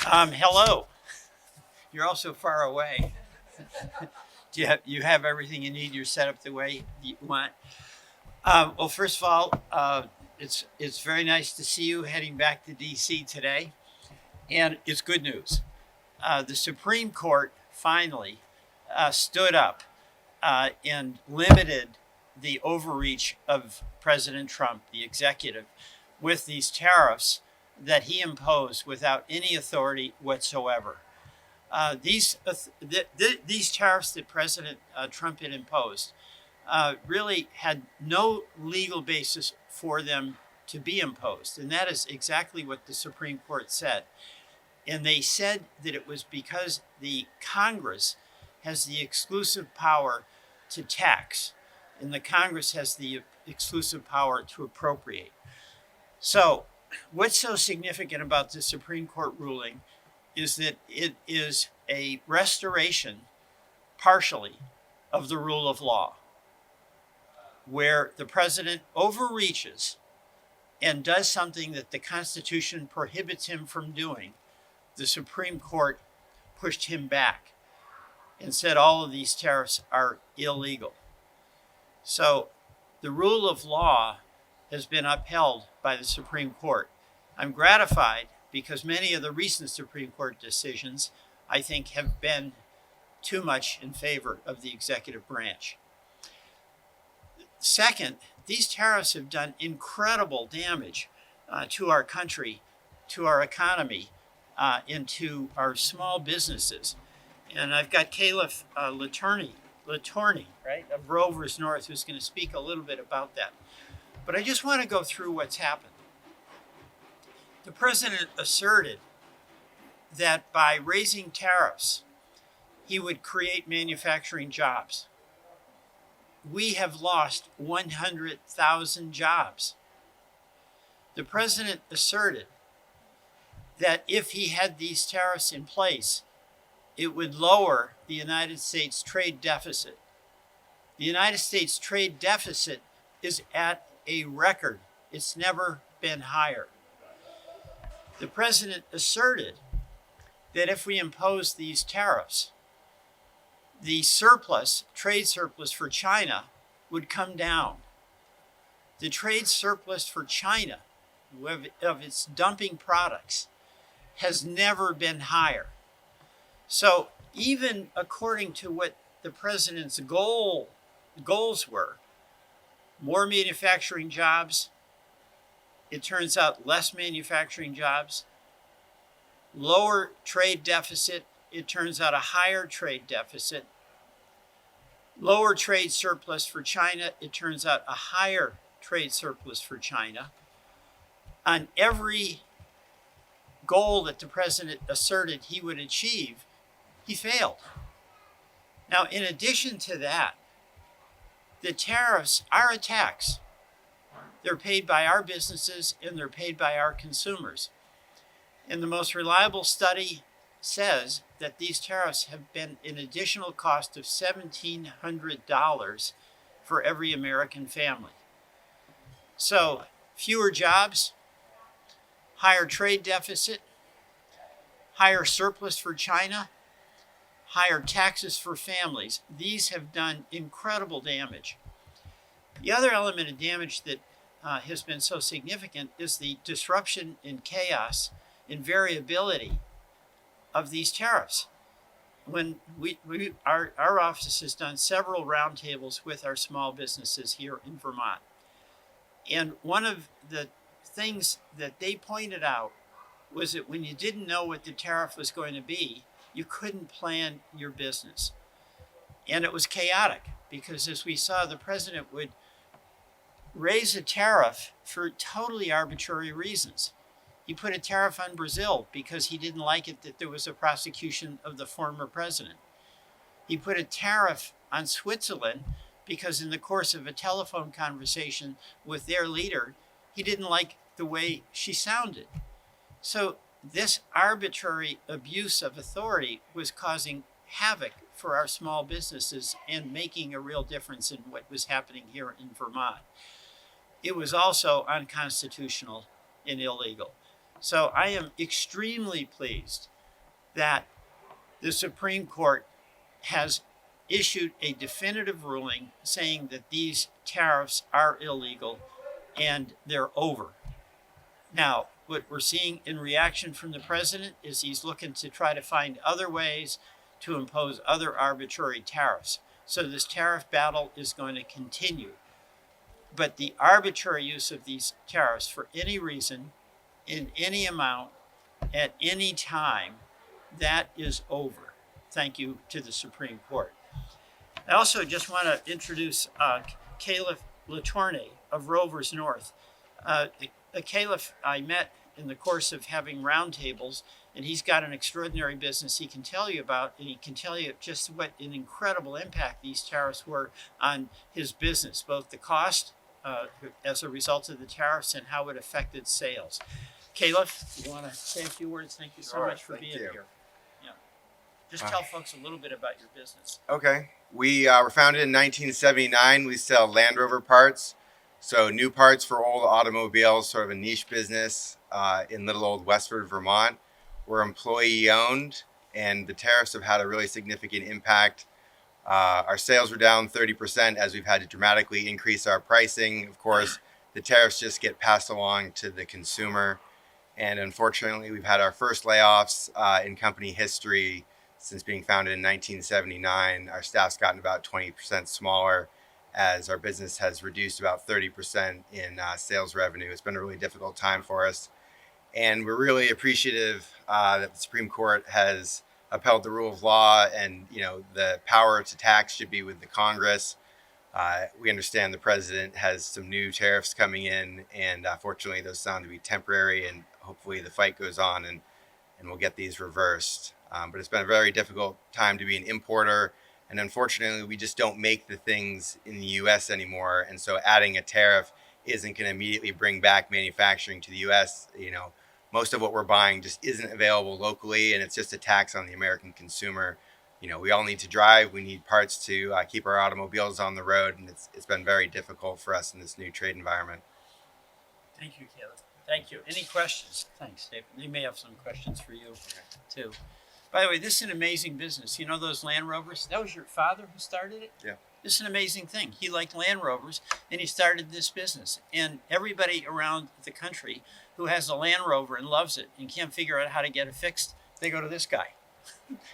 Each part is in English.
Hello. You're all so far away. Do you have everything you need? You're set up the way you want. Well, first of all, it's very nice to see you heading back to D.C. today, and it's good news. The Supreme Court finally stood up and limited the overreach of President Trump, the executive, with these tariffs that he imposed without any authority whatsoever. These tariffs that President Trump had imposed really had no legal basis for them to be imposed. And that is exactly what the Supreme Court said. And they said that it was because the Congress has the exclusive power to tax, and the Congress has the exclusive power to appropriate. So what's so significant about the Supreme Court ruling is that it is a restoration, partially, of the rule of law, where the president overreaches and does something that the Constitution prohibits him from doing. The Supreme Court pushed him back and said all of these tariffs are illegal. So the rule of law has been upheld by the Supreme Court. I'm gratified because many of the recent Supreme Court decisions, I think, have been too much in favor of the executive branch. Second, these tariffs have done incredible damage to our country, to our economy, and to our small businesses. And I've got Calef Letorney, right, of Rovers North, who's going to speak a little bit about that. But I just want to go through what's happened. The president asserted that by raising tariffs, he would create manufacturing jobs. We have lost 100,000 jobs. The president asserted that if he had these tariffs in place, it would lower the United States trade deficit. The United States trade deficit is at a record. It's never been higher. The president asserted that if we impose these tariffs, the trade surplus for China would come down. The trade surplus for China of its dumping products has never been higher. So even according to what the president's goals were, more manufacturing jobs, it turns out less manufacturing jobs. Lower trade deficit, it turns out a higher trade deficit. Lower trade surplus for China, it turns out a higher trade surplus for China. On every goal that the president asserted he would achieve, he failed. Now, in addition to that, the tariffs are a tax. They're paid by our businesses and they're paid by our consumers. And the most reliable study says that these tariffs have been an additional cost of $1,700 for every American family. So fewer jobs, higher trade deficit, higher surplus for China, higher taxes for families. These have done incredible damage. The other element of damage that has been so significant is the disruption and chaos and variability of these tariffs. When our office has done several roundtables with our small businesses here in Vermont. And one of the things that they pointed out was that when you didn't know what the tariff was going to be, you couldn't plan your business. And it was chaotic because, as we saw, the president would raise a tariff for totally arbitrary reasons. He put a tariff on Brazil because he didn't like it that there was a prosecution of the former president. He put a tariff on Switzerland because in the course of a telephone conversation with their leader, he didn't like the way she sounded. So this arbitrary abuse of authority was causing havoc for our small businesses and making a real difference in what was happening here in Vermont. It was also unconstitutional and illegal. So I am extremely pleased that the Supreme Court has issued a definitive ruling saying that these tariffs are illegal and they're over. Now, what we're seeing in reaction from the president is he's looking to try to find other ways to impose other arbitrary tariffs. So this tariff battle is going to continue. But the arbitrary use of these tariffs for any reason, in any amount, at any time, that is over. Thank you to the Supreme Court. I also just want to introduce Calef Letorney of Rovers North. Calef I met in the course of having roundtables, and he's got an extraordinary business he can tell you about, and he can tell you just what an incredible impact these tariffs were on his business, both the cost as a result of the tariffs and how it affected sales. Calef, you want to say a few words? Thank you so much for being here. Yeah. Just tell folks a little bit about your business. Okay. We were founded in 1979. We sell Land Rover parts. So new parts for old automobiles, sort of a niche business in little old Westford, Vermont. We're employee owned, and the tariffs have had a really significant impact. Our sales were down 30% as we've had to dramatically increase our pricing. Of course, the tariffs just get passed along to the consumer. And unfortunately, we've had our first layoffs in company history since being founded in 1979. Our staff's gotten about 20% smaller as our business has reduced about 30% in sales revenue. It's been a really difficult time for us. And we're really appreciative that the Supreme Court has upheld the rule of law, and the power to tax should be with the Congress. We understand the president has some new tariffs coming in, and fortunately those sound to be temporary, and hopefully the fight goes on and we'll get these reversed. But it's been a very difficult time to be an importer, and unfortunately we just don't make the things in the U.S. anymore, and so adding a tariff isn't going to immediately bring back manufacturing to the U.S. Most of what we're buying just isn't available locally, and it's just a tax on the American consumer. We all need to drive. We need parts to keep our automobiles on the road, and it's been very difficult for us in this new trade environment. Thank you, Caleb. Thank you. Any questions? Thanks, David. They may have some questions for you, too. By the way, this is an amazing business. You know those Land Rovers? That was your father who started it? Yeah. This is an amazing thing. He liked Land Rovers, and he started this business. And everybody around the country who has a Land Rover and loves it and can't figure out how to get it fixed, they go to this guy.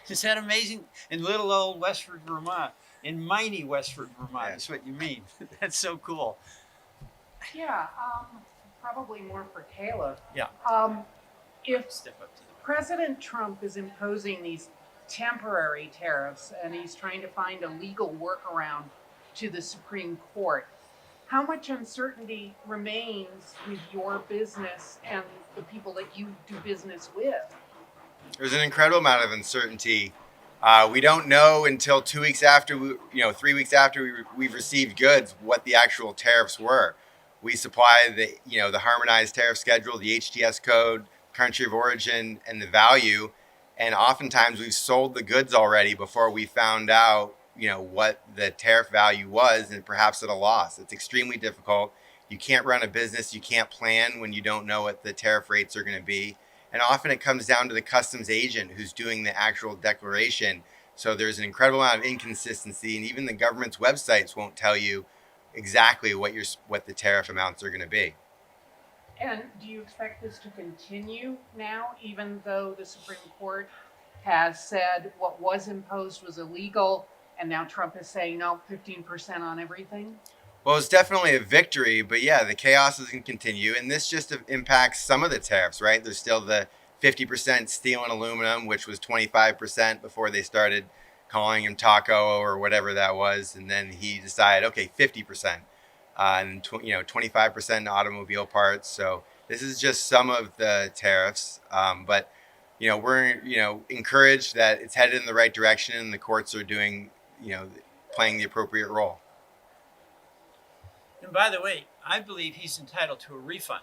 Is that amazing? In little old Westford, Vermont, in mighty Westford, Vermont, is what you mean. That's so cool. Yeah, probably more for Caleb. Yeah. If Step up to the President Trump is imposing these temporary tariffs and he's trying to find a legal workaround to the Supreme Court, how much uncertainty remains with your business and the people that you do business with? There's an incredible amount of uncertainty. We don't know until 2 weeks after, 3 weeks after we've received goods what the actual tariffs were. We supply the harmonized tariff schedule, the HTS code, country of origin, and the value. And oftentimes we've sold the goods already before we found out, what the tariff value was, and perhaps at a loss. It's extremely difficult. You can't run a business. You can't plan when you don't know what the tariff rates are going to be. And often it comes down to the customs agent who's doing the actual declaration. So there's an incredible amount of inconsistency, and even the government's websites won't tell you exactly what the tariff amounts are going to be. And do you expect this to continue now, even though the Supreme Court has said what was imposed was illegal, and now Trump is saying no, 15% on everything? Well, it's definitely a victory, but yeah, the chaos is going to continue, and this just impacts some of the tariffs, right? There's still the 50% steel and aluminum, which was 25% before they started calling him taco or whatever that was, and then he decided, okay, 50%, and 25% in automobile parts. So this is just some of the tariffs, but we're encouraged that it's headed in the right direction, and the courts are doing, playing the appropriate role. And by the way, I believe he's entitled to a refund.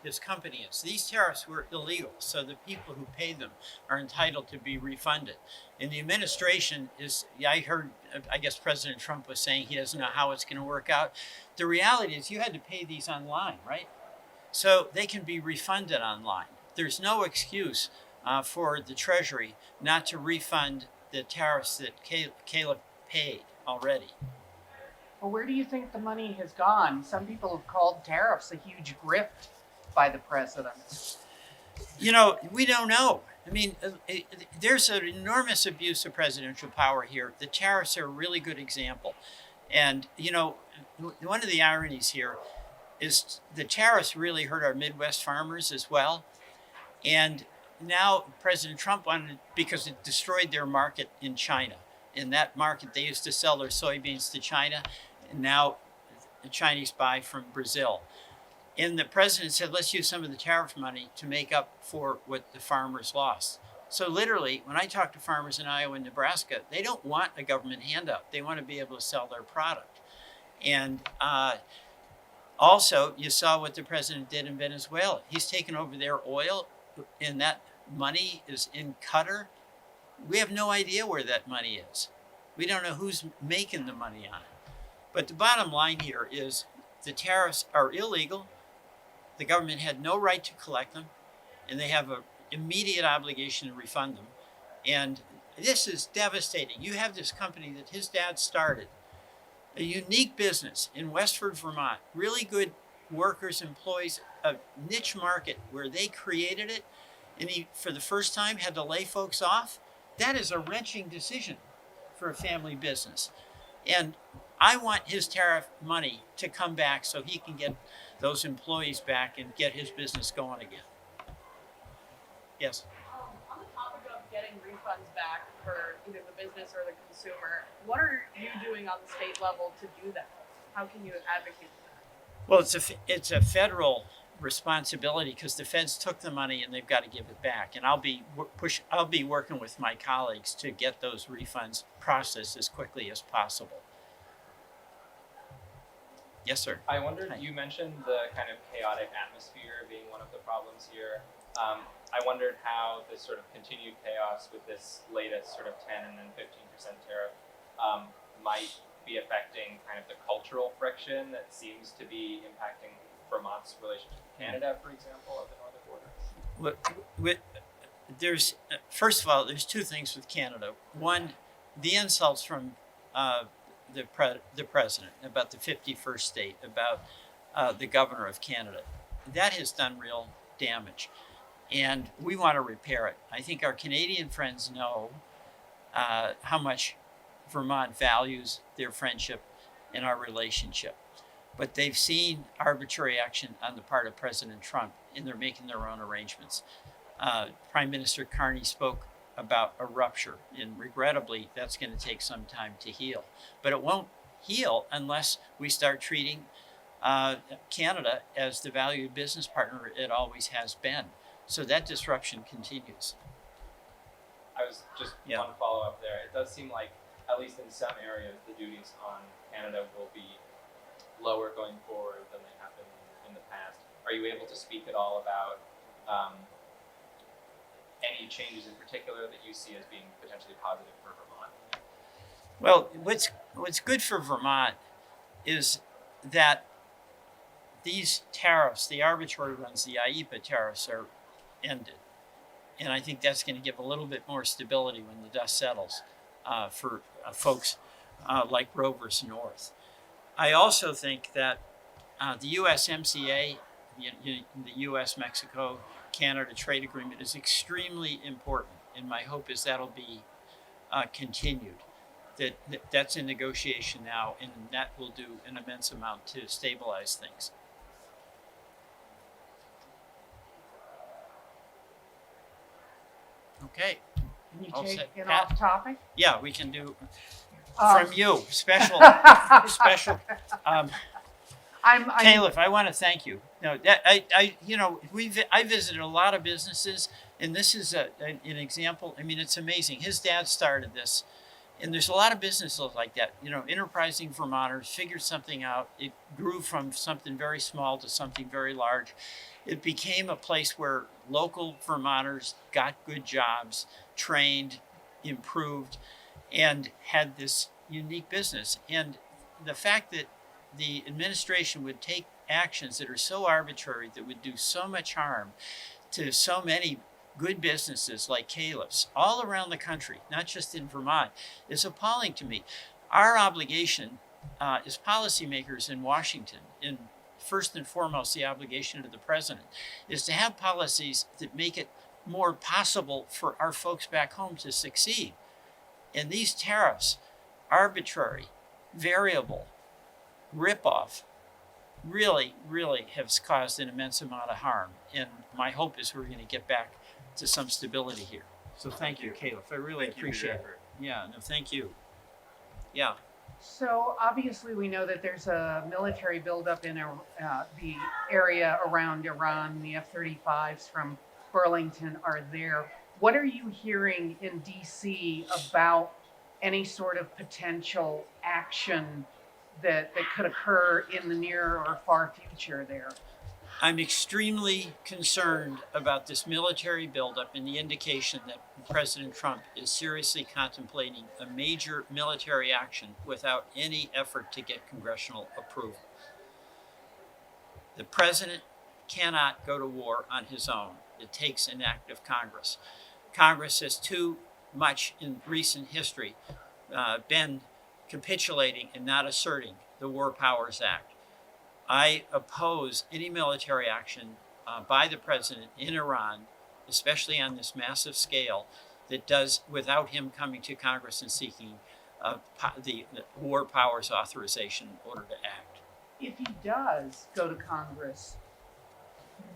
His company is. These tariffs were illegal, so the people who paid them are entitled to be refunded. And the administration is, I guess President Trump was saying he doesn't know how it's going to work out. The reality is you had to pay these online, right? So they can be refunded online. There's no excuse for the Treasury not to refund the tariffs that Calef paid already. Well, where do you think the money has gone? Some people have called tariffs a huge grift by the president. You know, we don't know. I mean, there's an enormous abuse of presidential power here. The tariffs are a really good example. And, you know, one of the ironies here is the tariffs really hurt our Midwest farmers as well. And now President Trump wanted, because it destroyed their market in China. In that market, they used to sell their soybeans to China, and now the Chinese buy from Brazil. And the president said, let's use some of the tariff money to make up for what the farmers lost. So literally, when I talk to farmers in Iowa and Nebraska, they don't want a government handout. They want to be able to sell their product. And also, you saw what the president did in Venezuela. He's taken over their oil, and that money is in Qatar. We have no idea where that money is. We don't know who's making the money on it. But the bottom line here is the tariffs are illegal. The government had no right to collect them, and they have an immediate obligation to refund them. And this is devastating. You have this company that his dad started, a unique business in Westford, Vermont, really good workers, employees, a niche market where they created it, and he, for the first time, had to lay folks off. That is a wrenching decision for a family business. And I want his tariff money to come back so he can get those employees back and get his business going again. Yes? On the topic of getting refunds back for either the business or the consumer, what are you doing on the state level to do that? How can you advocate for that? Well, it's a federal responsibility because the feds took the money and they've got to give it back. And I'll be working with my colleagues to get those refunds processed as quickly as possible. Yes, sir. I wondered, Hi. you mentioned the kind of chaotic atmosphere being one of the problems here. I wondered how this sort of continued chaos with this latest sort of 10 and then 15% tariff might be affecting kind of the cultural friction that seems to be impacting Vermont's relationship with Canada, for example, at the northern border. First of all, there's two things with Canada. One, the insults from the president about the 51st state, about the governor of Canada. That has done real damage, and we want to repair it. I think our Canadian friends know how much Vermont values their friendship and our relationship. But they've seen arbitrary action on the part of President Trump, and they're making their own arrangements. Prime Minister Carney spoke about a rupture, and regrettably, that's going to take some time to heal. But it won't heal unless we start treating Canada as the valued business partner it always has been. So that disruption continues. I was just one follow up there. It does seem like, at least in some areas, the duties on Canada will be lower going forward than they have been in the past. Are you able to speak at all about any changes in particular that you see as being potentially positive for Vermont? Well, what's good for Vermont is that these tariffs, the arbitrary ones, the IEEPA tariffs, are ended. And I think that's going to give a little bit more stability when the dust settles for folks like Rovers North. I also think that the USMCA, the U.S.-Mexico-Canada trade agreement is extremely important, and my hope is that'll be continued. That's in negotiation now, and that will do an immense amount to stabilize things. Okay. Can you All take set. it Pat? off topic? Yeah, we can do Um, from you special. Calef, I want to thank you. No, that I visited a lot of businesses, and this is an example. I mean, it's amazing. His dad started this, and there's a lot of businesses like that. You know, enterprising Vermonters figured something out. It grew from something very small to something very large. It became a place where local Vermonters got good jobs, trained, improved, and had this unique business. And the fact that the administration would take actions that are so arbitrary, that would do so much harm to so many good businesses like Calef's all around the country, not just in Vermont, is appalling to me. Our obligation as policymakers in Washington, and first and foremost the obligation to the president, is to have policies that make it more possible for our folks back home to succeed. And these tariffs, arbitrary, variable, rip-off, really have caused an immense amount of harm. And my hope is we're going to get back to some stability here. So thank you, Calef. I really appreciate it. Yeah, no, thank you. Yeah. So obviously we know that there's a military buildup in the area around Iran. The F-35s from Burlington are there. What are you hearing in D.C. about any sort of potential action that could occur in the near or far future there? I'm extremely concerned about this military buildup and the indication that President Trump is seriously contemplating a major military action without any effort to get congressional approval. The president cannot go to war on his own. It takes an act of Congress. Congress has too much in recent history been capitulating and not asserting the War Powers Act. I oppose any military action by the president in Iran, especially on this massive scale, that does without him coming to Congress and seeking the War Powers Authorization in order to act. If he does go to Congress,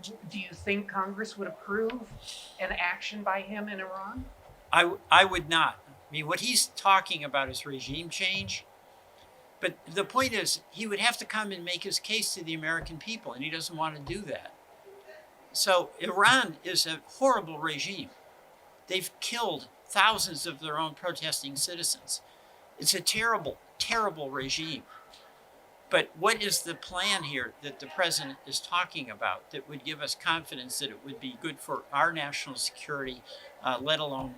do you think Congress would approve an action by him in Iran? I would not. I mean, what he's talking about is regime change. But the point is, he would have to come and make his case to the American people, and he doesn't want to do that. So Iran is a horrible regime. They've killed thousands of their own protesting citizens. It's a terrible, terrible regime. But what is the plan here that the president is talking about that would give us confidence that it would be good for our national security, let alone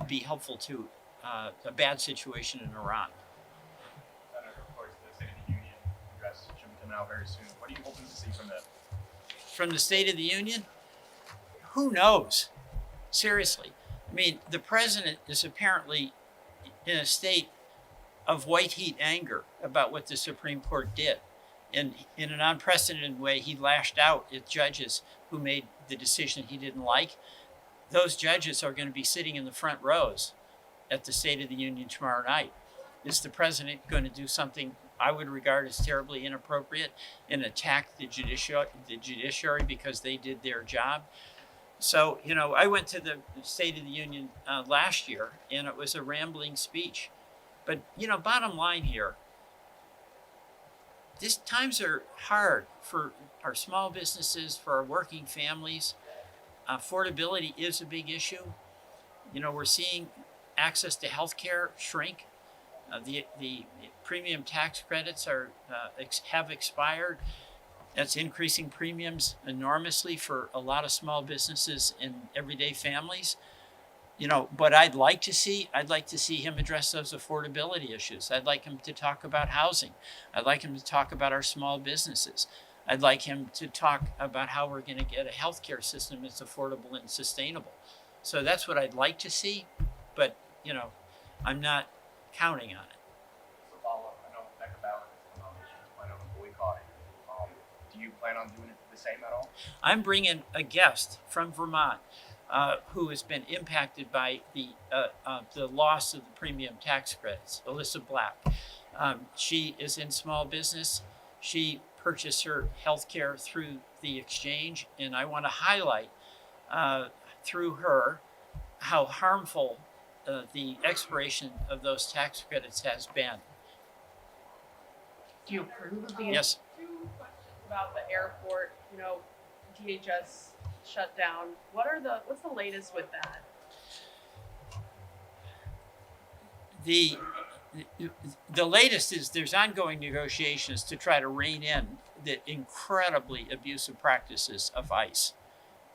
be helpful to a bad situation in Iran? Of course, the State of the Union address should be coming out very soon. What are you hoping to see from that? From the State of the Union? Who knows? Seriously. I mean, the president is apparently in a state of white heat anger about what the Supreme Court did. And in an unprecedented way, he lashed out at judges who made the decision he didn't like. Those judges are going to be sitting in the front rows at the State of the Union tomorrow night. Is the president going to do something I would regard as terribly inappropriate and attack the judiciary because they did their job? So, you know, I went to the State of the Union last year, and it was a rambling speech. But, you know, bottom line here, these times are hard for our small businesses, for our working families. Affordability is a big issue. You know, we're seeing access to health care shrink. The premium tax credits have expired. That's increasing premiums enormously for a lot of small businesses and everyday families. You know, but I'd like to see him address those affordability issues. I'd like him to talk about housing. I'd like him to talk about our small businesses. I'd like him to talk about how we're going to get a healthcare system that's affordable and sustainable. So that's what I'd like to see, but, you know, I'm not counting on it. So follow-up, I know Becca Ballard is planning on boycotting. Do you plan on doing it the same at all? I'm bringing a guest from Vermont who has been impacted by the loss of the premium tax credits, Alyssa Black. She is in small business. She purchased her health care through the exchange, and I want to highlight through her how harmful the expiration of those tax credits has been. Do you approve of the? Yes. Two questions about the airport. You know, DHS shut down. What's the latest with that? The latest is there's ongoing negotiations to try to rein in the incredibly abusive practices of ICE.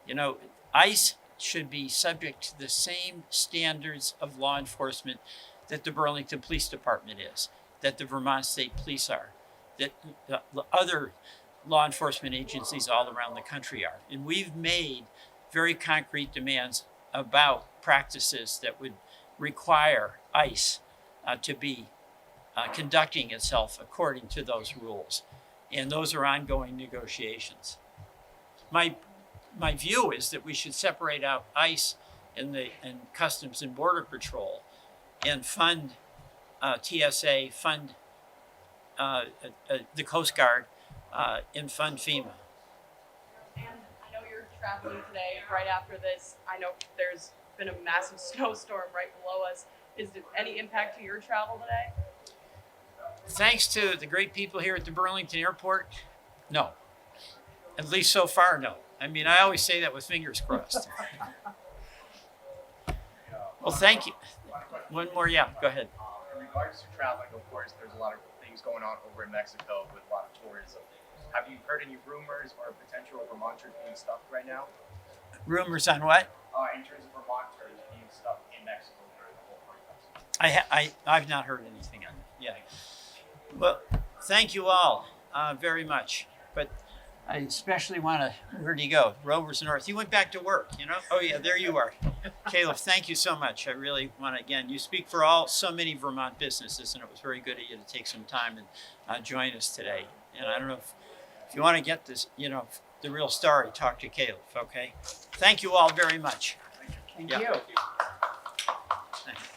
You know, ICE should be subject to the same standards of law enforcement that the Burlington Police Department is, that the Vermont State Police are, that the other law enforcement agencies all around the country are. And we've made very concrete demands about practices that would require ICE to be conducting itself according to those rules. And those are ongoing negotiations. My view is that we should separate out ICE and Customs and Border Patrol and fund TSA, fund the Coast Guard, and fund FEMA. And I know you're traveling today. Right after this, I know there's been a massive snowstorm right below us. Is there any impact to your travel today? Thanks to the great people here at the Burlington Airport, no. At least so far, no. I mean, I always say that with fingers crossed. Well, thank you. One more, yeah, go ahead. In regards to traveling, of course, there's a lot of things going on over in Mexico with a lot of tourism. Have you heard any rumors or potential Vermonters being stuck right now? Rumors on what? In terms of Vermonters being stuck in Mexico during the whole protest. I've not heard anything on that. Yeah. Well, thank you all very much. But I especially want to, where'd he go? Rovers North. He went back to work, you know? Oh, yeah, there you are. Calef, thank you so much. I really want to, again, you speak for so many Vermont businesses, and it was very good of you to take some time and join us today. And I don't know if you want to get this, you know, the real story, talk to Calef, okay? Thank you all very much. Thank Yeah. you. Thanks.